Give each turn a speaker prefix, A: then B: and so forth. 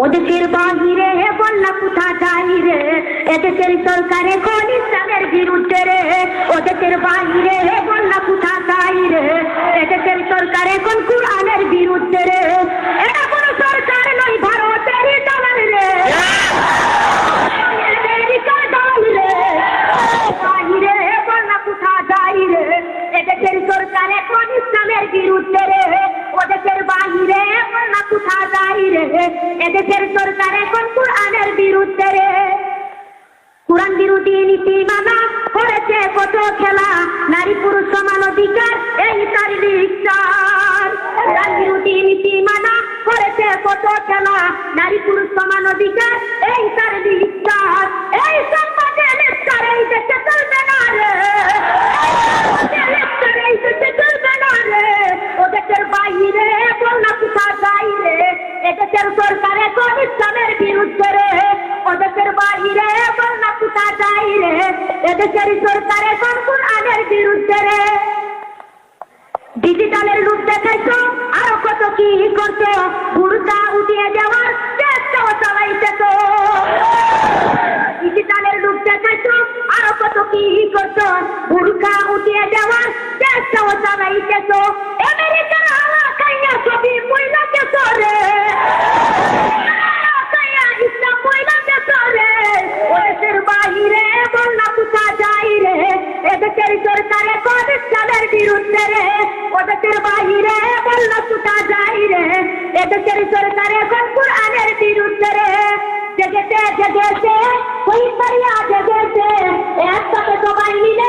A: ওদেশের বাহিরে বন্যা কোথা যাই রে, এদেশের সরকার এখন ইসলামের বিরুদ্ধে রে। ওদেশের বাহিরে বন্যা কোথা যাই রে, এদেশের সরকার এখন কোরআনের বিরুদ্ধে রে। এটা কোনো সরকার নয়, ভারতের দালাল রে, আমেরিকার দালাল রে। বাহিরে বন্যা কোথা যাই রে, এদেশের সরকার এখন ইসলামের বিরুদ্ধে রে। ওদেশের বাহিরে বন্যা কোথা যাই রে, এদেশের সরকার এখন কোরআনের বিরুদ্ধে রে। কোরআন বিরোধী নীতিমালা করেছে কত খেলা, নারী পুরুষ সমান অধিকার এই তার বিচার। কোরআন বিরোধী নীতিমালা করেছে কত খেলা, নারী পুরুষ সমান অধিকার এই তার বিচার। এই সমাজে লেকচার এই দেশে চলবে না রে, লেকচার এই দেশে চলবে না রে। ওদেশের বাইরে বন্যা কোথা যাই রে, এদেশের সরকার এখন ইসলামের বিরুদ্ধে রে। ওদেশের বাইরে বন্যা কোথা যাই রে, এদেশের সরকার এখন কোরআনের বিরুদ্ধে রে। ডিজিটালের রূপ দেখাইছো, আরো কত কি করছো, বুরকা উঠিয়ে দেওয়ার চেষ্টাও চালাইতেছো। ডিজিটালের রূপ দেখাইছো, আরো কত কি করছো, বুরকা উঠিয়ে দেওয়ার চেষ্টাও চালাইতেছো। আমেরিকার হাওয়া খাইয়া ছবি মহিলা দেশো রে, ইসলাম মহিলা দেশো রে। ওদেশের বাহিরে বন্যা কোথা যাই রে, এদেশের সরকার এখন ইসলামের বিরুদ্ধে রে। ওদেশের বাহিরে বন্যা কোথা যাই রে, এদেশের সরকার এখন কোরআনের বিরুদ্ধে রে। জেগেছে জেগেছে ওই পারিয়া জেগেছে, একসাথে সবাই মিলে